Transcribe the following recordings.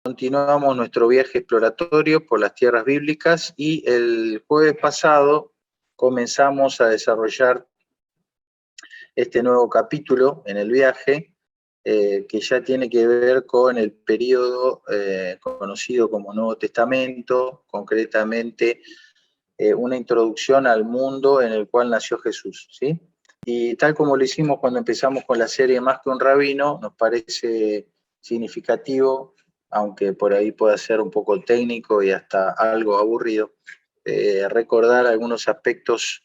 Continuamos nuestro viaje exploratorio por las tierras bíblicas y el jueves pasado comenzamos a desarrollar este nuevo capítulo en el viaje que ya tiene que ver con el periodo conocido como Nuevo Testamento, concretamente una introducción al mundo en el cual nació Jesús, ¿sí? Y tal como lo hicimos cuando empezamos con la serie Más que un rabino, nos parece significativo, aunque por ahí pueda ser un poco técnico y hasta algo aburrido, recordar algunos aspectos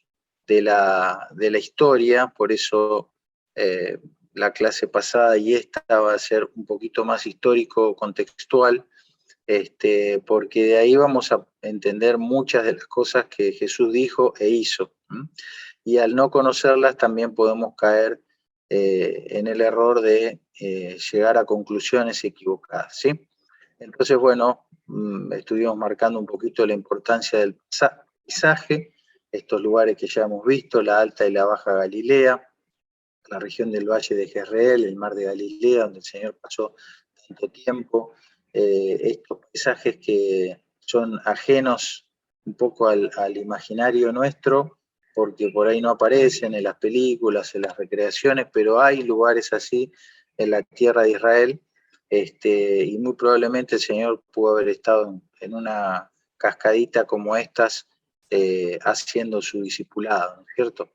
de la historia. Por eso la clase pasada y esta va a ser un poquito más histórico, contextual, porque de ahí vamos a entender muchas de las cosas que Jesús dijo e hizo. Y al no conocerlas también podemos caer en el error de llegar a conclusiones equivocadas, ¿sí? Entonces, bueno, estuvimos marcando un poquito la importancia del paisaje, estos lugares que ya hemos visto, la Alta y la Baja Galilea, la región del Valle de Jezreel, el Mar de Galilea, donde el Señor pasó tanto tiempo, estos paisajes que son ajenos un poco al imaginario nuestro, porque por ahí no aparecen en las películas, en las recreaciones, pero hay lugares así en la tierra de Israel, y muy probablemente el Señor pudo haber estado en una cascadita como estas, haciendo su discipulado, ¿no es cierto?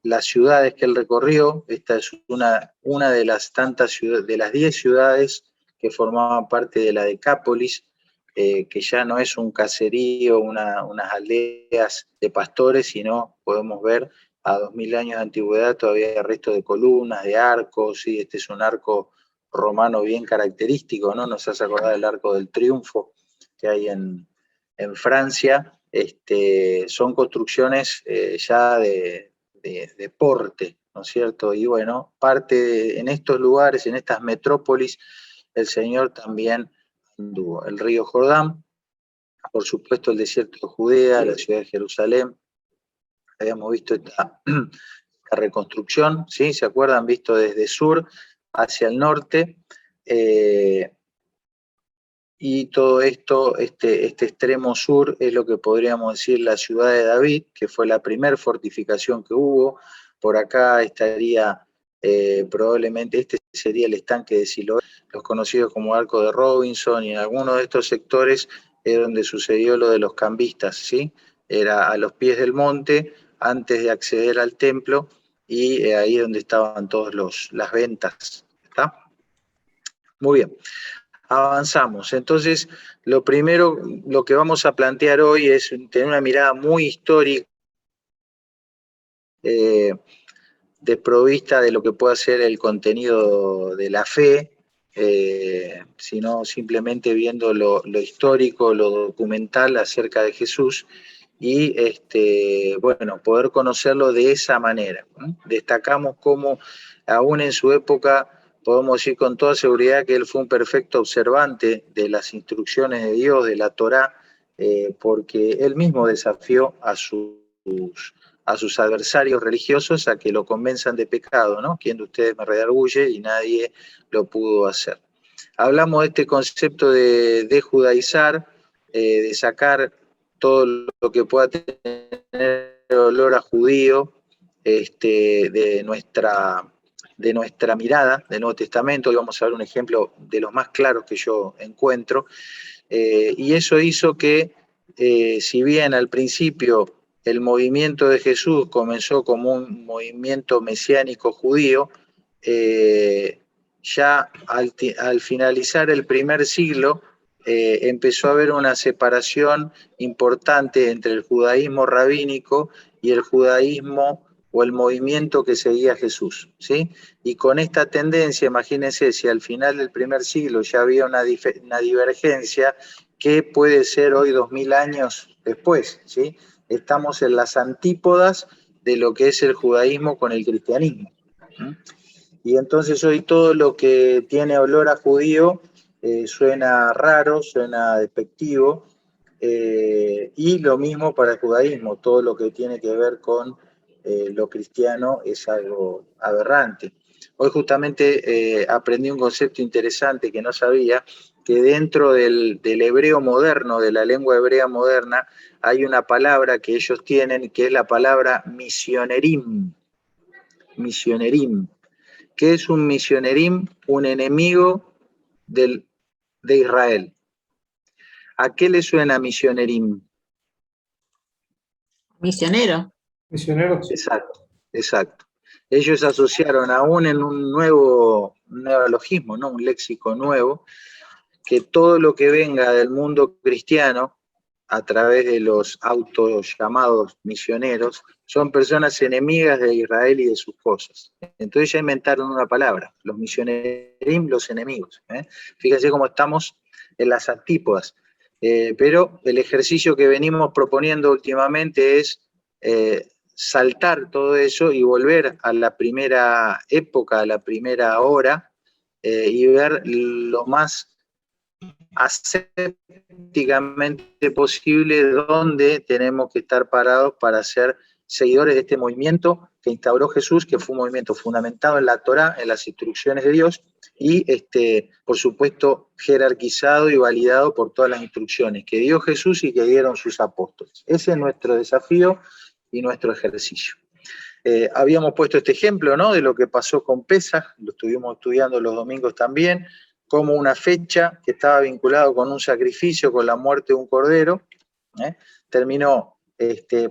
Las ciudades que él recorrió, esta es una de las tantas ciudades, de las 10 ciudades que formaban parte de la Decápolis, que ya no es un caserío, unas aldeas de pastores, sino podemos ver a 2000 años de antigüedad todavía hay restos de columnas, de arcos, y este es un arco romano bien característico, ¿no? Nos hace acordar del Arco del Triunfo que hay en Francia. Son construcciones ya de porte, ¿no es cierto? Y bueno, en estos lugares, en estas metrópolis, el Señor también anduvo. El río Jordán, por supuesto el desierto de Judea, la ciudad de Jerusalén. Habíamos visto esta reconstrucción, ¿sí? ¿Se acuerdan? Visto desde sur hacia el norte. Y todo esto, este extremo sur, es lo que podríamos decir la ciudad de David, que fue la primera fortificación que hubo. Por acá estaría probablemente, este sería el estanque de Siloé, los conocidos como Arco de Robinson, y en algunos de estos sectores es donde sucedió lo de los cambistas, ¿sí? Era a los pies del monte, antes de acceder al templo, y ahí donde estaban todas las ventas, ¿está? Muy bien. Avanzamos. Entonces, lo primero, lo que vamos a plantear hoy es tener una mirada muy histórica, desprovista de lo que pueda ser el contenido de la fe, sino simplemente viendo lo histórico, lo documental acerca de Jesús, y bueno, poder conocerlo de esa manera. Destacamos cómo aún en su época podemos decir con toda seguridad que él fue un perfecto observante de las instrucciones de Dios, de la Torá, porque él mismo desafió a sus adversarios religiosos a que lo convenzan de pecado, ¿no? ¿Quién de ustedes me redarguye? Y nadie lo pudo hacer. Hablamos de este concepto de judaizar, de sacar todo lo que pueda tener olor a judío de nuestra mirada del Nuevo Testamento. Hoy vamos a ver un ejemplo de los más claros que yo encuentro, y eso hizo que, si bien al principio el movimiento de Jesús comenzó como un movimiento mesiánico judío, ya al finalizar el primer siglo empezó a haber una separación importante entre el judaísmo rabínico y el judaísmo o el movimiento que seguía a Jesús, ¿sí? Y con esta tendencia, imagínense, si al final del primer siglo ya había una divergencia, ¿qué puede ser hoy 2000 años después? ¿Sí? Estamos en las antípodas de lo que es el judaísmo con el cristianismo. Y entonces hoy todo lo que tiene olor a judío suena raro, suena despectivo, y lo mismo para el judaísmo, todo lo que tiene que ver con lo cristiano es algo aberrante. Hoy justamente aprendí un concepto interesante que no sabía, que dentro del hebreo moderno, de la lengua hebrea moderna, hay una palabra que ellos tienen, que es la palabra misionerim. Misionerim. ¿Qué es un misionerim? Un enemigo de Israel. ¿A qué le suena misionerim? Misionero. Misioneros. Exacto, exacto. Ellos asociaron aún en un nuevo neologismo, ¿no? Un léxico nuevo, que todo lo que venga del mundo cristiano, a través de los autos llamados misioneros, son personas enemigas de Israel y de sus cosas. Entonces ya inventaron una palabra, los misionerim, los enemigos. Fíjense cómo estamos en las antípodas. Pero el ejercicio que venimos proponiendo últimamente es saltar todo eso y volver a la primera época, a la primera hora, y ver lo más asépticamente posible dónde tenemos que estar parados para ser seguidores de este movimiento que instauró Jesús, que fue un movimiento fundamentado en la Torá, en las instrucciones de Dios, y por supuesto jerarquizado y validado por todas las instrucciones que dio Jesús y que dieron sus apóstoles. Ese es nuestro desafío y nuestro ejercicio. Habíamos puesto este ejemplo, ¿no?, de lo que pasó con Pesaj, lo estuvimos estudiando los domingos también, como una fecha que estaba vinculada con un sacrificio, con la muerte de un cordero, terminó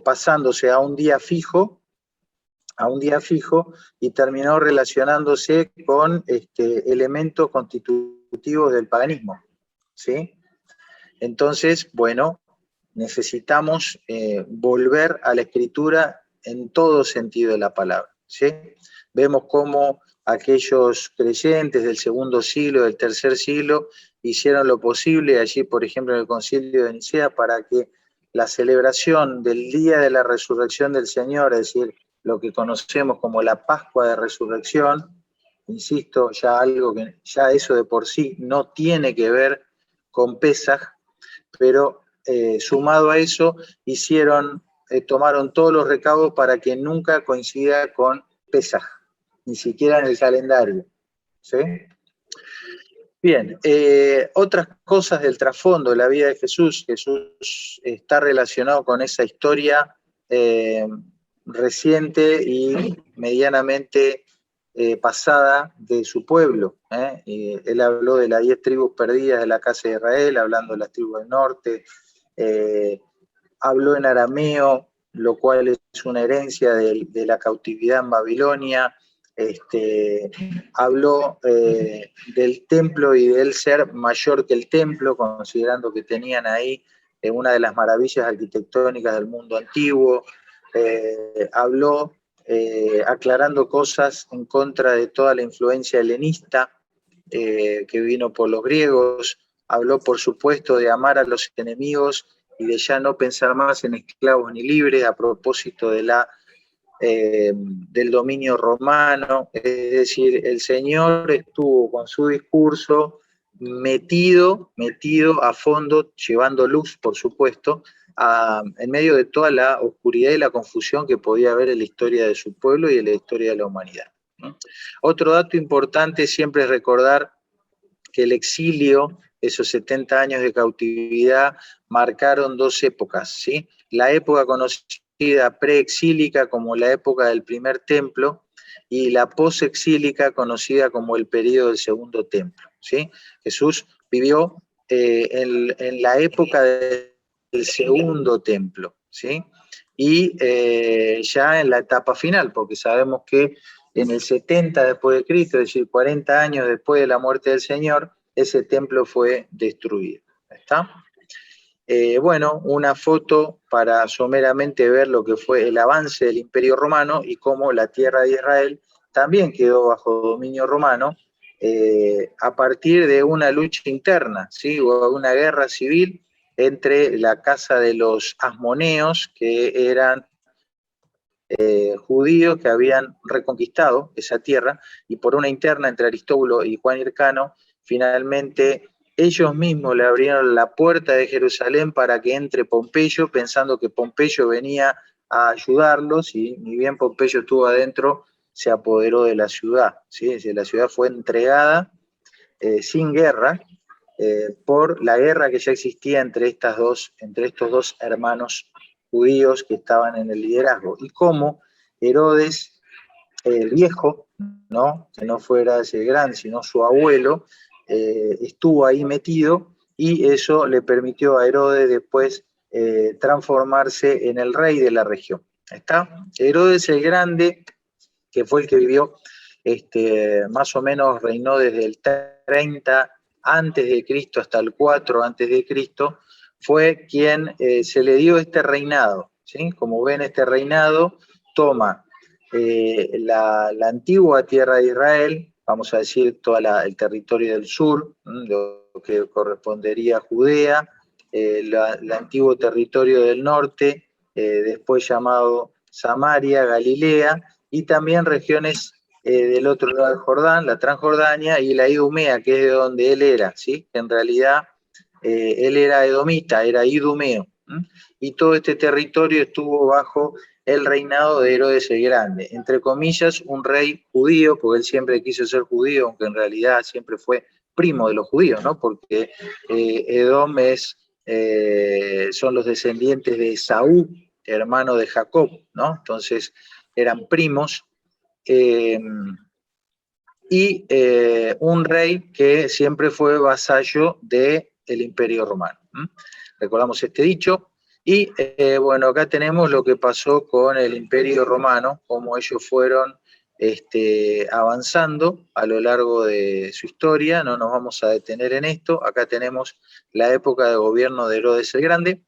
pasándose a un día fijo, y terminó relacionándose con elementos constitutivos del paganismo, ¿sí? Entonces, bueno, necesitamos volver a la escritura en todo sentido de la palabra, ¿sí? Vemos cómo aquellos creyentes del segundo siglo, del tercer siglo, hicieron lo posible allí, por ejemplo, en el Concilio de Nicea, para que la celebración del día de la resurrección del Señor, es decir, lo que conocemos como la Pascua de Resurrección, insisto, ya algo que ya eso de por sí no tiene que ver con Pesaj, pero sumado a eso, tomaron todos los recaudos para que nunca coincida con Pesaj, ni siquiera en el calendario, ¿sí? Bien, otras cosas del trasfondo de la vida de Jesús. Jesús está relacionado con esa historia reciente y medianamente pasada de su pueblo. Él habló de las 10 tribus perdidas de la casa de Israel, hablando de las tribus del norte, habló en arameo, lo cual es una herencia de la cautividad en Babilonia. Habló del templo y de él ser mayor que el templo, considerando que tenían ahí una de las maravillas arquitectónicas del mundo antiguo. Habló aclarando cosas en contra de toda la influencia helenista que vino por los griegos. Habló, por supuesto, de amar a los enemigos y de ya no pensar más en esclavos ni libres, a propósito de del dominio romano. Es decir, el Señor estuvo con su discurso metido a fondo, llevando luz, por supuesto, en medio de toda la oscuridad y la confusión que podía haber en la historia de su pueblo y en la historia de la humanidad. Otro dato importante siempre es recordar que el exilio, esos 70 años de cautividad, marcaron dos épocas, ¿sí? La época conocida preexílica como la época del primer templo y la posexílica conocida como el periodo del segundo templo, ¿sí? Jesús vivió en la época del segundo templo, ¿sí? Y ya en la etapa final, porque sabemos que en el 70 después de Cristo, es decir, 40 años después de la muerte del Señor, ese templo fue destruido. ¿Está? Bueno, una foto para someramente ver lo que fue el avance del Imperio Romano y cómo la tierra de Israel también quedó bajo dominio romano a partir de una lucha interna, ¿sí? O una guerra civil entre la casa de los asmoneos, que eran judíos que habían reconquistado esa tierra, y por una interna entre Aristóbulo y Juan Hircano, finalmente ellos mismos le abrieron la puerta de Jerusalén para que entre Pompeyo, pensando que Pompeyo venía a ayudarlos, y ni bien Pompeyo estuvo adentro, se apoderó de la ciudad, ¿sí? Es decir, la ciudad fue entregada sin guerra, por la guerra que ya existía entre estos dos hermanos judíos que estaban en el liderazgo, y cómo Herodes el viejo, ¿no? Que no fuera ese grande, sino su abuelo, estuvo ahí metido, y eso le permitió a Herodes después transformarse en el rey de la región. ¿Está? Herodes el Grande, que fue el que vivió, más o menos reinó desde el 30 antes de Cristo hasta el 4 antes de Cristo, fue quien se le dio este reinado, ¿sí? Como ven, este reinado toma la antigua tierra de Israel, vamos a decir todo el territorio del sur, lo que correspondería a Judea, el antiguo territorio del norte, después llamado Samaria, Galilea, y también regiones del otro lado del Jordán, la Transjordania, y la Idumea, que es de donde él era, ¿sí? En realidad él era edomita, era idumeo, y todo este territorio estuvo bajo el reinado de Herodes el Grande, entre comillas, un rey judío, porque él siempre quiso ser judío, aunque en realidad siempre fue primo de los judíos, ¿no? Porque Edom son los descendientes de Esaú, hermano de Jacob, ¿no? Entonces eran primos, y un rey que siempre fue vasallo del Imperio Romano. Recordamos este dicho. Y bueno, acá tenemos lo que pasó con el Imperio Romano, cómo ellos fueron avanzando a lo largo de su historia. No nos vamos a detener en esto. Acá tenemos la época de gobierno de Herodes el Grande.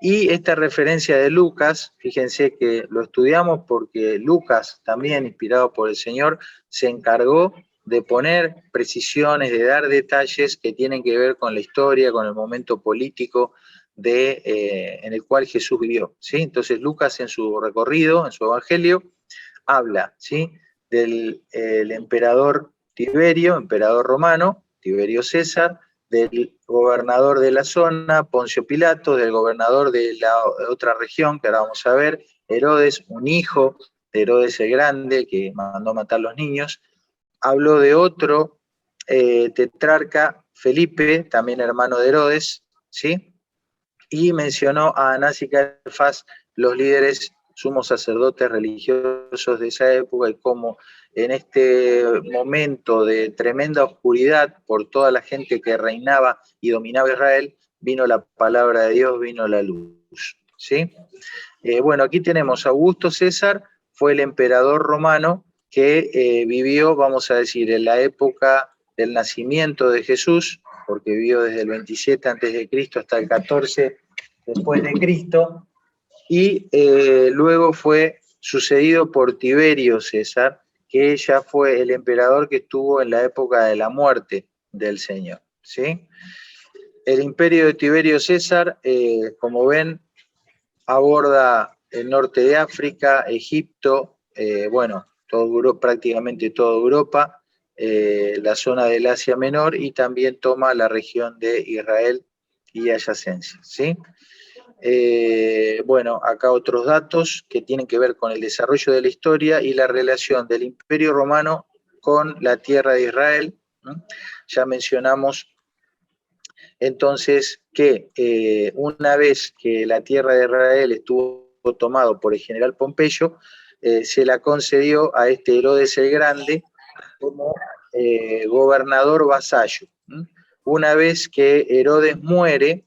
Y esta referencia de Lucas, fíjense que lo estudiamos porque Lucas, también inspirado por el Señor, se encargó de poner precisiones, de dar detalles que tienen que ver con la historia, con el momento político en el cual Jesús vivió, ¿sí? Entonces Lucas, en su recorrido, en su evangelio, habla, ¿sí?, del emperador Tiberio, emperador romano, Tiberio César, del gobernador de la zona, Poncio Pilato, del gobernador de la otra región, que ahora vamos a ver, Herodes, un hijo de Herodes el Grande, que mandó matar a los niños. Habló de otro tetrarca, Felipe, también hermano de Herodes, ¿sí? Y mencionó a Anás y Caifás, los líderes sumos sacerdotes religiosos de esa época, y cómo en este momento de tremenda oscuridad por toda la gente que reinaba y dominaba Israel, vino la palabra de Dios, vino la luz, ¿sí? Bueno, aquí tenemos a Augusto César, fue el emperador romano que vivió, vamos a decir, en la época del nacimiento de Jesús, porque vivió desde el 27 a.C. hasta el 14 después de Cristo, y luego fue sucedido por Tiberio César, que ya fue el emperador que estuvo en la época de la muerte del Señor, ¿sí? El imperio de Tiberio César, como ven, aborda el norte de África, Egipto, bueno, prácticamente toda Europa, la zona del Asia Menor, y también toma la región de Israel y adyacencia, ¿sí? Bueno, acá otros datos que tienen que ver con el desarrollo de la historia y la relación del Imperio Romano con la tierra de Israel, ¿no? Ya mencionamos entonces que una vez que la tierra de Israel estuvo tomado por el general Pompeyo, se la concedió a este Herodes el Grande como gobernador vasallo. Una vez que Herodes muere,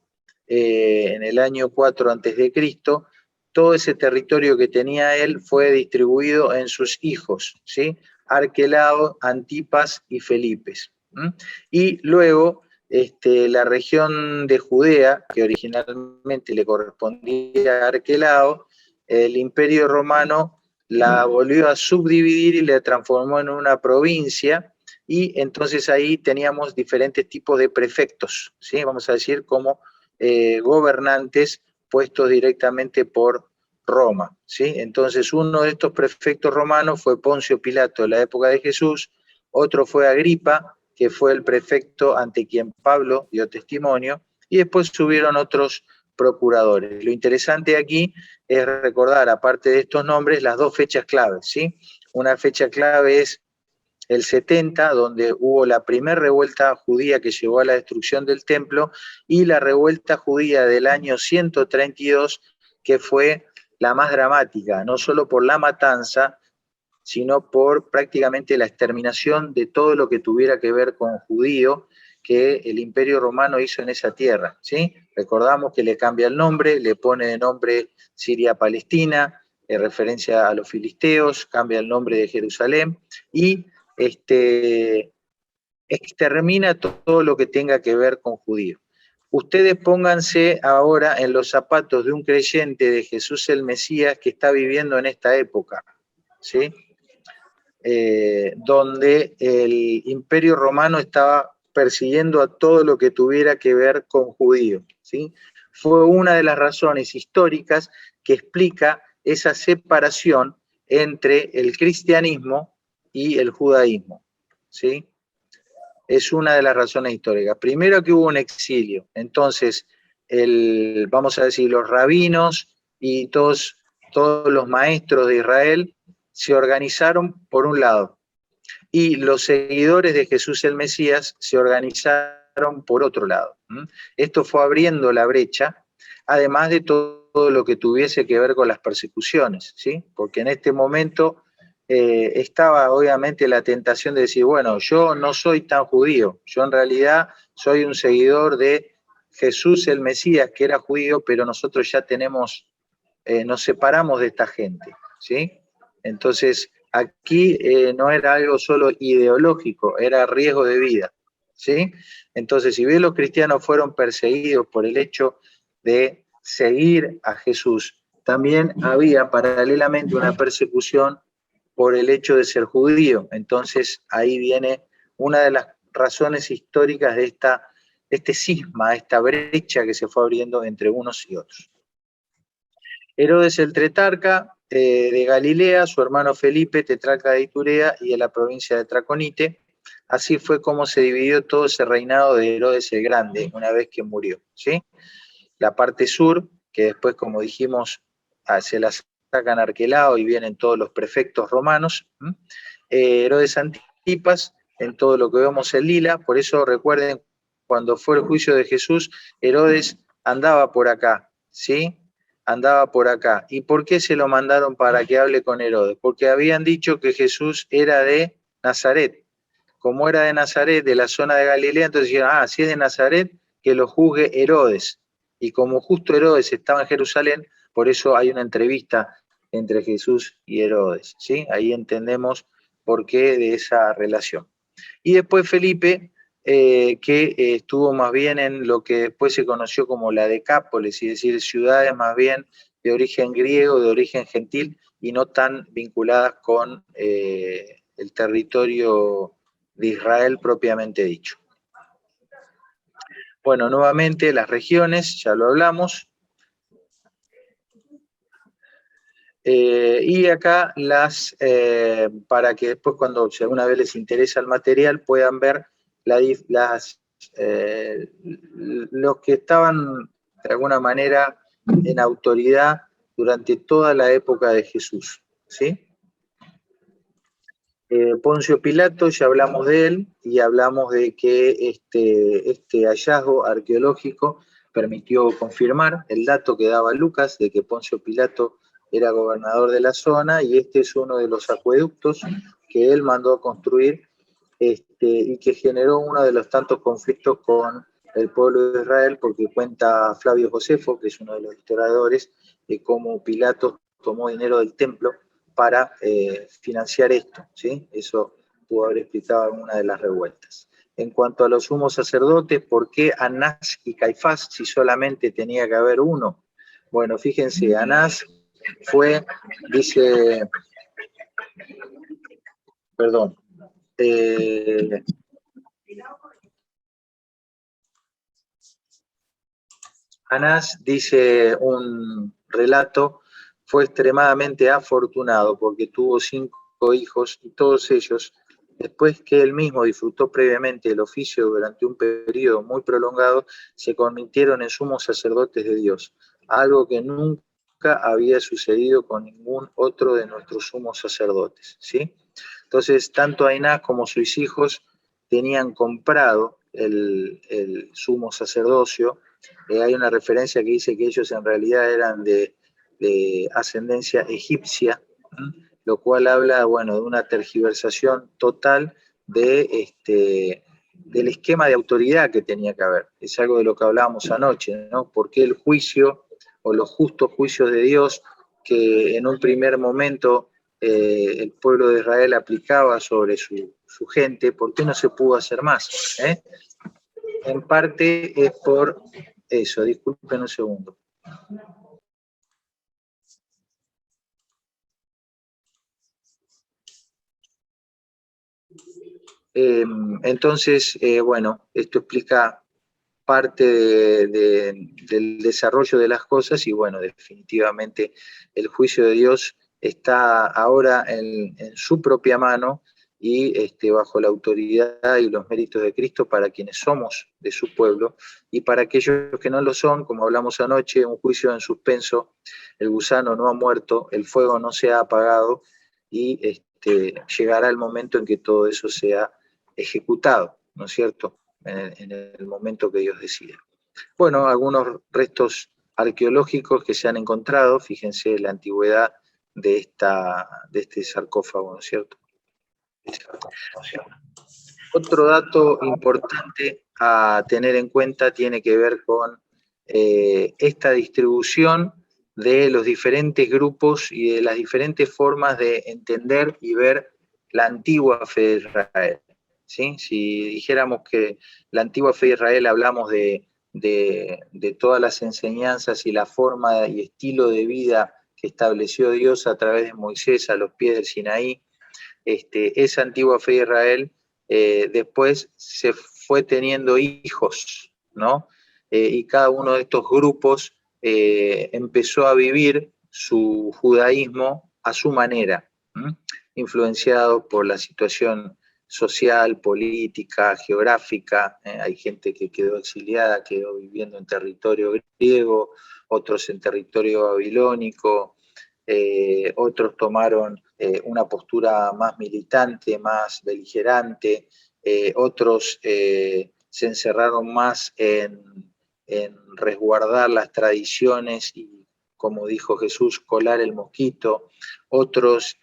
en el año 4 a.C., todo ese territorio que tenía él fue distribuido en sus hijos, ¿sí? Arquelao, Antipas y Felipes. Y luego la región de Judea, que originalmente le correspondía a Arquelao, el Imperio Romano la volvió a subdividir y la transformó en una provincia, y entonces ahí teníamos diferentes tipos de prefectos, ¿sí? Vamos a decir como gobernantes puestos directamente por Roma, ¿sí? Entonces uno de estos prefectos romanos fue Poncio Pilato en la época de Jesús, otro fue Agripa, que fue el prefecto ante quien Pablo dio testimonio, y después subieron otros procuradores. Lo interesante aquí es recordar, aparte de estos nombres, las dos fechas claves, ¿sí? Una fecha clave es el 70, donde hubo la primera revuelta judía que llevó a la destrucción del templo, y la revuelta judía del año 132, que fue la más dramática, no solo por la matanza, sino por prácticamente la exterminación de todo lo que tuviera que ver con judío que el Imperio Romano hizo en esa tierra, ¿sí? Recordamos que le cambia el nombre, le pone de nombre Siria-Palestina, en referencia a los filisteos, cambia el nombre de Jerusalén, y extermina todo lo que tenga que ver con judío. Ustedes pónganse ahora en los zapatos de un creyente de Jesús el Mesías que está viviendo en esta época, ¿sí? Donde el Imperio Romano estaba persiguiendo a todo lo que tuviera que ver con judío, ¿sí? Fue una de las razones históricas que explica esa separación entre el cristianismo y el judaísmo, ¿sí? Es una de las razones históricas. Primero que hubo un exilio, entonces, vamos a decir, los rabinos y todos los maestros de Israel se organizaron por un lado, y los seguidores de Jesús el Mesías se organizaron por otro lado. Esto fue abriendo la brecha, además de todo lo que tuviese que ver con las persecuciones, ¿sí? Porque en este momento estaba obviamente la tentación de decir, bueno, yo no soy tan judío, yo en realidad soy un seguidor de Jesús el Mesías, que era judío, pero nosotros ya nos separamos de esta gente, ¿sí? Entonces, aquí no era algo solo ideológico, era riesgo de vida, ¿sí? Entonces, si bien los cristianos fueron perseguidos por el hecho de seguir a Jesús, también había paralelamente una persecución por el hecho de ser judío. Entonces, ahí viene una de las razones históricas de este cisma, esta brecha que se fue abriendo entre unos y otros. Herodes el Tetrarca de Galilea, su hermano Felipe, tetrarca de Iturea y de la provincia de Traconite. Así fue como se dividió todo ese reinado de Herodes el Grande, una vez que murió, ¿sí? La parte sur, que después, como dijimos, se la sacan Arquelao y vienen todos los prefectos romanos. Herodes Antipas, en todo lo que vemos en lila, por eso recuerden, cuando fue el juicio de Jesús, Herodes andaba por acá, ¿sí? Andaba por acá. ¿Y por qué se lo mandaron para que hable con Herodes? Porque habían dicho que Jesús era de Nazaret. Como era de Nazaret, de la zona de Galilea, entonces dijeron, si es de Nazaret, que lo juzgue Herodes. Y como justo Herodes estaba en Jerusalén, por eso hay una entrevista entre Jesús y Herodes, ¿sí? Ahí entendemos por qué de esa relación. Y después Felipe, que estuvo más bien en lo que después se conoció como la Decápolis, es decir, ciudades más bien de origen griego, de origen gentil, y no tan vinculadas con el territorio de Israel propiamente dicho. Bueno, nuevamente las regiones, ya lo hablamos. Y acá para que después cuando si alguna vez les interesa el material puedan ver los que estaban de alguna manera en autoridad durante toda la época de Jesús, ¿sí? Poncio Pilato, ya hablamos de él y hablamos de que este hallazgo arqueológico permitió confirmar el dato que daba Lucas de que Poncio Pilato era gobernador de la zona, y este es uno de los acueductos que él mandó a construir y que generó uno de los tantos conflictos con el pueblo de Israel, porque cuenta Flavio Josefo, que es uno de los historiadores, de cómo Pilato tomó dinero del templo para financiar esto, ¿sí? Eso pudo haber explicado alguna de las revueltas. En cuanto a los sumos sacerdotes, ¿por qué Anás y Caifás si solamente tenía que haber uno? Bueno, fíjense, Anás fue, dice, perdón, Anás, dice un relato, fue extremadamente afortunado porque tuvo 5 hijos y todos ellos después que él mismo disfrutó previamente el oficio durante un periodo muy prolongado, se convirtieron en sumos sacerdotes de Dios, algo que nunca había sucedido con ningún otro de nuestros sumos sacerdotes, ¿sí? Entonces, tanto Ainás como sus hijos tenían comprado el sumo sacerdocio. Hay una referencia que dice que ellos en realidad eran de ascendencia egipcia, lo cual habla, bueno, de una tergiversación total del esquema de autoridad que tenía que haber. Es algo de lo que hablábamos anoche, ¿no? ¿Por qué el juicio o los justos juicios de Dios que en un primer momento el pueblo de Israel aplicaba sobre su gente, ¿por qué no se pudo hacer más? En parte es por eso, disculpen un segundo. Entonces, bueno, esto explica parte del desarrollo de las cosas y bueno, definitivamente el juicio de Dios está ahora en su propia mano y bajo la autoridad y los méritos de Cristo para quienes somos de su pueblo y para aquellos que no lo son, como hablamos anoche, un juicio en suspenso, el gusano no ha muerto, el fuego no se ha apagado y llegará el momento en que todo eso sea ejecutado, ¿no es cierto? En el momento que Dios decida. Bueno, algunos restos arqueológicos que se han encontrado, fíjense la antigüedad de este sarcófago, ¿no es cierto? Otro dato importante a tener en cuenta tiene que ver con esta distribución de los diferentes grupos y de las diferentes formas de entender y ver la antigua fe de Israel. ¿Sí? Si dijéramos que la antigua fe de Israel hablamos de todas las enseñanzas y la forma y estilo de vida que estableció Dios a través de Moisés a los pies del Sinaí, esa antigua fe de Israel después se fue teniendo hijos, ¿no? Y cada uno de estos grupos empezó a vivir su judaísmo a su manera, influenciado por la situación social, política, geográfica. Hay gente que quedó exiliada, quedó viviendo en territorio griego, otros en territorio babilónico, otros tomaron una postura más militante, más beligerante, otros se encerraron más en resguardar las tradiciones y, como dijo Jesús, colar el mosquito, otros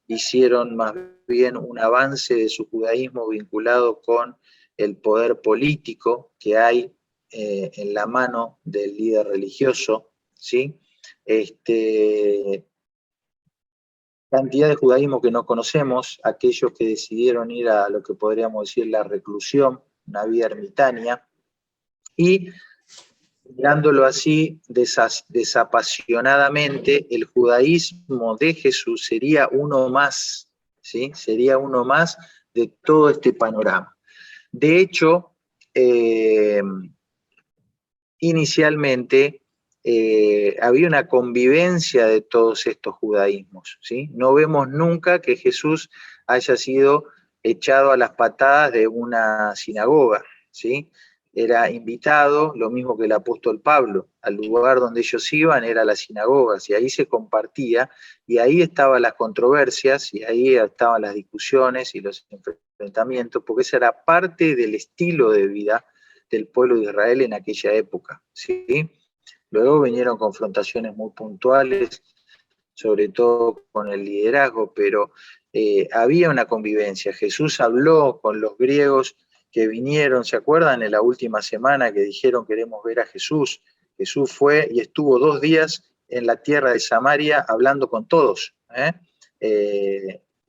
hicieron más bien un avance de su judaísmo vinculado con el poder político que hay en la mano del líder religioso, ¿sí? Cantidad de judaísmo que no conocemos, aquellos que decidieron ir a lo que podríamos decir la reclusión, una vida ermitaña, y mirándolo así desapasionadamente, el judaísmo de Jesús sería uno más, ¿sí? Sería uno más de todo este panorama. De hecho, inicialmente había una convivencia de todos estos judaísmos, ¿sí? No vemos nunca que Jesús haya sido echado a las patadas de una sinagoga, ¿sí? Era invitado, lo mismo que el apóstol Pablo, al lugar donde ellos iban era las sinagogas, y ahí se compartía, y ahí estaban las controversias, y ahí estaban las discusiones y los enfrentamientos, porque esa era parte del estilo de vida del pueblo de Israel en aquella época, ¿sí? Luego vinieron confrontaciones muy puntuales, sobre todo con el liderazgo, pero había una convivencia. Jesús habló con los griegos que vinieron, ¿se acuerdan? En la última semana que dijeron queremos ver a Jesús. Jesús fue y estuvo 2 días en la tierra de Samaria hablando con todos.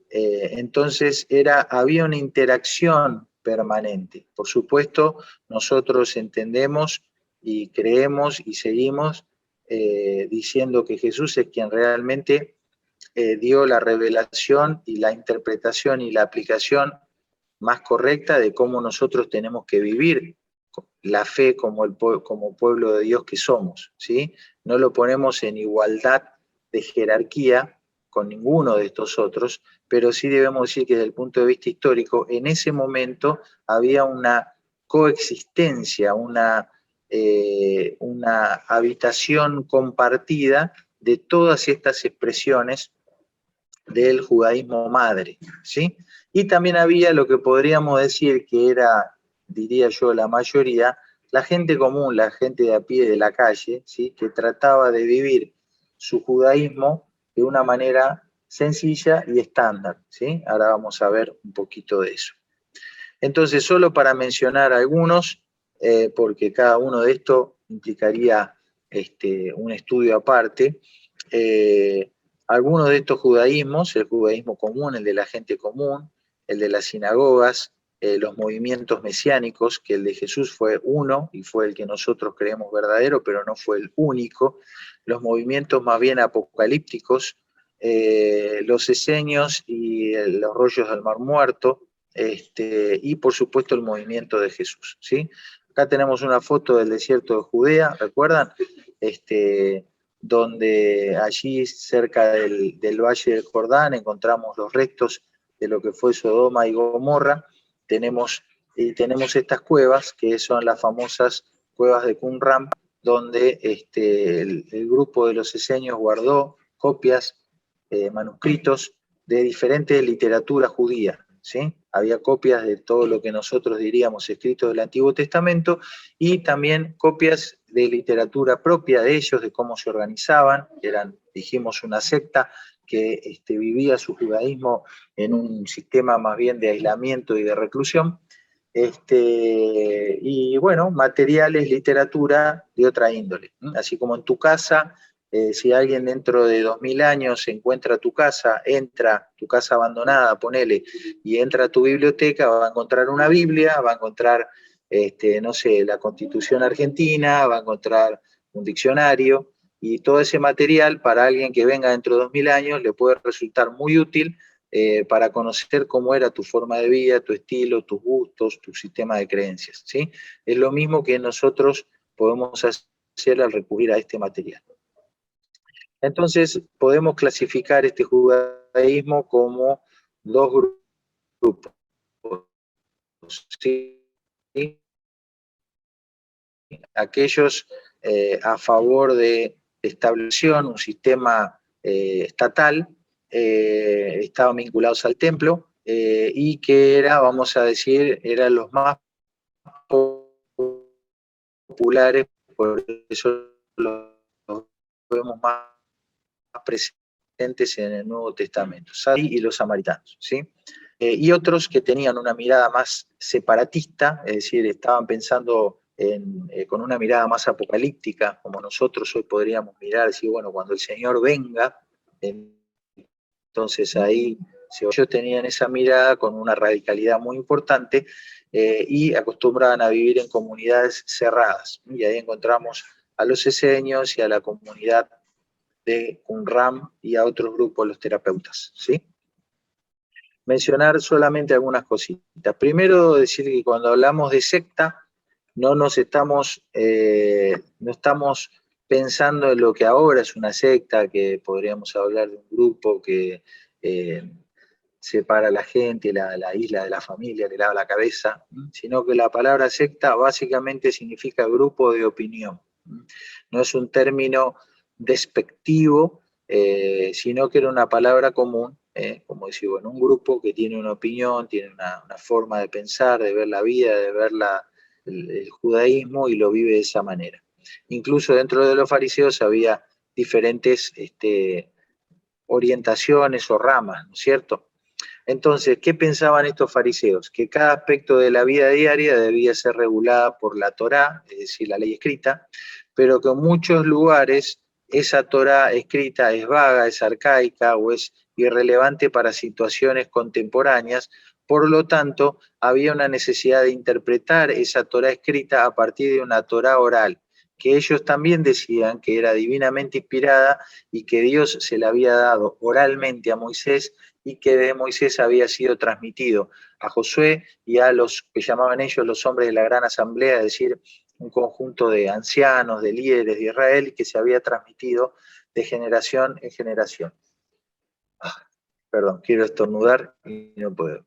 Entonces había una interacción permanente. Por supuesto, nosotros entendemos y creemos y seguimos diciendo que Jesús es quien realmente dio la revelación y la interpretación y la aplicación más correcta de cómo nosotros tenemos que vivir la fe como pueblo de Dios que somos, ¿sí? No lo ponemos en igualdad de jerarquía, con ninguno de estos otros, pero sí debemos decir que desde el punto de vista histórico, en ese momento había una coexistencia, una habitación compartida de todas estas expresiones del judaísmo madre, ¿sí? Y también había lo que podríamos decir que era, diría yo, la mayoría, la gente común, la gente de a pie de la calle, ¿sí? Que trataba de vivir su judaísmo de una manera sencilla y estándar, ¿sí? Ahora vamos a ver un poquito de eso. Entonces, solo para mencionar algunos, porque cada uno de estos implicaría un estudio aparte, algunos de estos judaísmos, el judaísmo común, el de la gente común, el de las sinagogas, los movimientos mesiánicos, que el de Jesús fue uno y fue el que nosotros creemos verdadero, pero no fue el único, los movimientos más bien apocalípticos, los esenios y los rollos del Mar Muerto, y por supuesto el movimiento de Jesús, ¿sí? Acá tenemos una foto del desierto de Judea, ¿recuerdan? Donde allí cerca del Valle del Jordán encontramos los restos de lo que fue Sodoma y Gomorra. Tenemos estas cuevas, que son las famosas cuevas de Qumran, donde el grupo de los esenios guardó copias, manuscritos de diferentes literaturas judías, ¿sí? Había copias de todo lo que nosotros diríamos escritos del Antiguo Testamento y también copias de literatura propia de ellos, de cómo se organizaban, eran, dijimos, una secta que vivía su judaísmo en un sistema más bien de aislamiento y de reclusión, y bueno, materiales, literatura de otra índole, así como en tu casa. Si alguien dentro de 2000 años encuentra tu casa, entra, tu casa abandonada, ponele, y entra a tu biblioteca, va a encontrar una Biblia, va a encontrar, no sé, la Constitución Argentina, va a encontrar un diccionario, y todo ese material para alguien que venga dentro de 2000 años le puede resultar muy útil para conocer cómo era tu forma de vida, tu estilo, tus gustos, tu sistema de creencias, ¿sí? Es lo mismo que nosotros podemos hacer al recurrir a este material. Entonces, podemos clasificar este judaísmo como dos grupos, ¿sí? Aquellos a favor de establección, un sistema estatal, estaban vinculados al templo, y que era, vamos a decir, eran los más populares, por eso los vemos más presentes en el Nuevo Testamento, Sadí y los samaritanos, ¿sí? Y otros que tenían una mirada más separatista, es decir, estaban pensando con una mirada más apocalíptica, como nosotros hoy podríamos mirar, decir, bueno, cuando el Señor venga, entonces ahí ellos tenían esa mirada con una radicalidad muy importante, y acostumbraban a vivir en comunidades cerradas. Y ahí encontramos a los esenios y a la comunidad de Qumran y a otros grupos, los terapeutas, ¿sí? Mencionar solamente algunas cositas. Primero, decir que cuando hablamos de secta, no estamos pensando en lo que ahora es una secta, que podríamos hablar de un grupo que separa a la gente, la isla de la familia, le lava la cabeza, sino que la palabra secta básicamente significa grupo de opinión. No es un término despectivo, sino que era una palabra común, como decir, bueno, un grupo que tiene una opinión, tiene una forma de pensar, de ver la vida, de ver el judaísmo, y lo vive de esa manera. Incluso dentro de los fariseos había diferentes orientaciones o ramas, ¿no es cierto? Entonces, ¿qué pensaban estos fariseos? Que cada aspecto de la vida diaria debía ser regulada por la Torá, es decir, la ley escrita, pero que en muchos lugares esa Torá escrita es vaga, es arcaica o es irrelevante para situaciones contemporáneas. Por lo tanto, había una necesidad de interpretar esa Torá escrita a partir de una Torá oral, que ellos también decían que era divinamente inspirada y que Dios se la había dado oralmente a Moisés, y que de Moisés había sido transmitido a Josué y a los que llamaban ellos los hombres de la gran asamblea, es decir, un conjunto de ancianos, de líderes de Israel, que se había transmitido de generación en generación. Perdón, quiero estornudar y no puedo.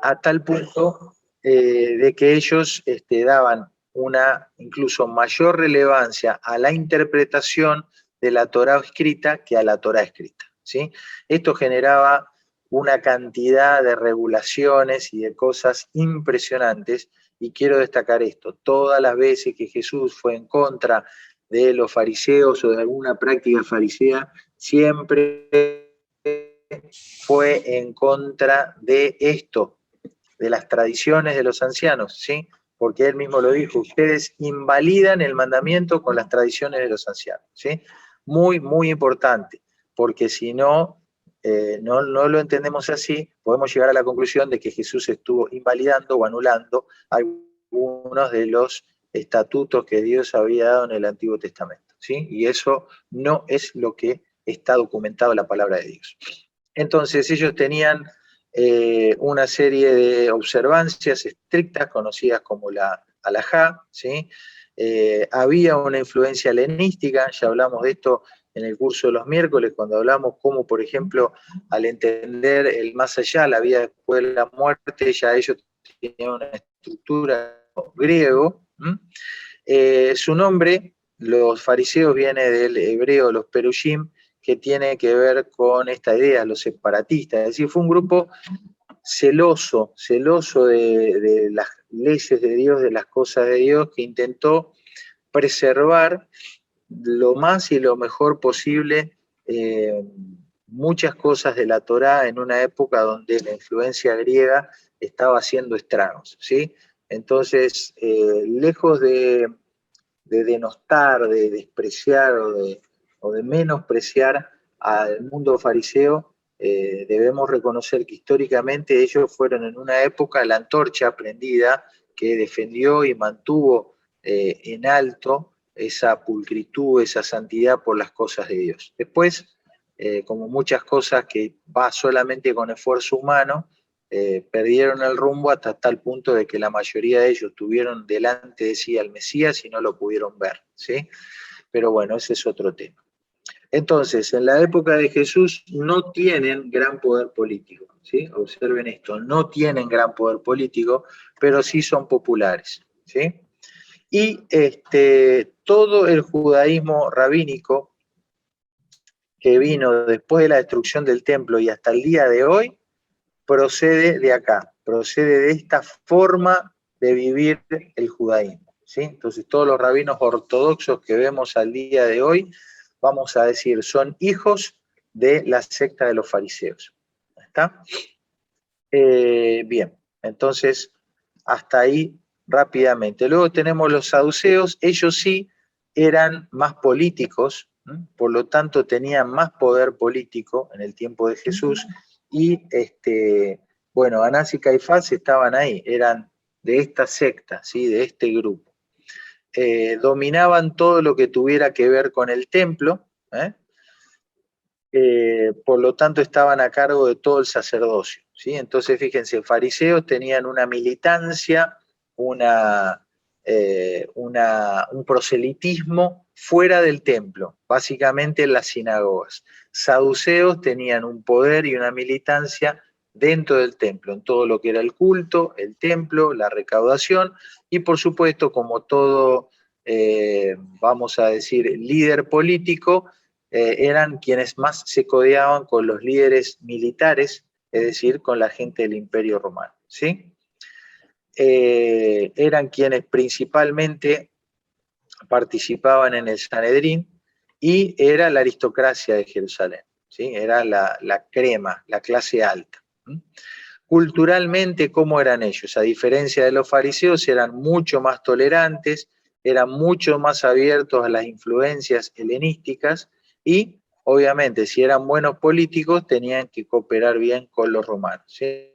A tal punto de que ellos daban una incluso mayor relevancia a la interpretación de la Torá escrita que a la Torá escrita, ¿sí? Esto generaba una cantidad de regulaciones y de cosas impresionantes, y quiero destacar esto: todas las veces que Jesús fue en contra de los fariseos o de alguna práctica farisea, siempre fue en contra de esto, de las tradiciones de los ancianos, ¿sí? Porque él mismo lo dijo: ustedes invalidan el mandamiento con las tradiciones de los ancianos, ¿sí? Muy, muy importante, porque si no, no lo entendemos así, podemos llegar a la conclusión de que Jesús estuvo invalidando o anulando algunos de los estatutos que Dios había dado en el Antiguo Testamento, ¿sí? Y eso no es lo que está documentado en la palabra de Dios. Entonces ellos tenían una serie de observancias estrictas conocidas como la halajá, ¿sí? Había una influencia helenística, ya hablamos de esto en el curso de los miércoles, cuando hablamos cómo, por ejemplo, al entender el más allá, la vida después de la muerte, ya ellos tenían una estructura griego. Su nombre, los fariseos, viene del hebreo, los perushim, que tiene que ver con esta idea, los separatistas. Es decir, fue un grupo celoso de las leyes de Dios, de las cosas de Dios, que intentó preservar lo más y lo mejor posible muchas cosas de la Torá en una época donde la influencia griega estaba haciendo estragos, ¿sí? Entonces, lejos de denostar, de despreciar o de menospreciar al mundo fariseo, debemos reconocer que históricamente ellos fueron en una época la antorcha prendida que defendió y mantuvo en alto esa pulcritud, esa santidad por las cosas de Dios. Después, como muchas cosas que va solamente con esfuerzo humano, perdieron el rumbo hasta tal punto de que la mayoría de ellos tuvieron delante de sí al Mesías y no lo pudieron ver, ¿sí? Pero bueno, ese es otro tema. Entonces, en la época de Jesús no tienen gran poder político, ¿sí? Observen esto: no tienen gran poder político, pero sí son populares, ¿sí? Y todo el judaísmo rabínico que vino después de la destrucción del templo y hasta el día de hoy, procede de acá, procede de esta forma de vivir el judaísmo, ¿sí? Entonces, todos los rabinos ortodoxos que vemos al día de hoy, vamos a decir, son hijos de la secta de los fariseos. ¿Está? Bien, entonces, hasta ahí rápidamente. Luego tenemos los saduceos. Ellos sí eran más políticos, por lo tanto tenían más poder político en el tiempo de Jesús, y bueno, Anás y Caifás estaban ahí, eran de esta secta, ¿sí? De este grupo. Dominaban todo lo que tuviera que ver con el templo, por lo tanto estaban a cargo de todo el sacerdocio, ¿sí? Entonces, fíjense, fariseos tenían una militancia, un proselitismo fuera del templo, básicamente en las sinagogas. Saduceos tenían un poder y una militancia dentro del templo, en todo lo que era el culto, el templo, la recaudación, y por supuesto, como todo, vamos a decir, líder político, eran quienes más se codeaban con los líderes militares, es decir, con la gente del Imperio Romano, ¿sí? Eran quienes principalmente participaban en el Sanedrín, y era la aristocracia de Jerusalén, ¿sí? Era la crema, la clase alta. Culturalmente, ¿cómo eran ellos? A diferencia de los fariseos, eran mucho más tolerantes, eran mucho más abiertos a las influencias helenísticas, y obviamente si eran buenos políticos tenían que cooperar bien con los romanos, ¿sí?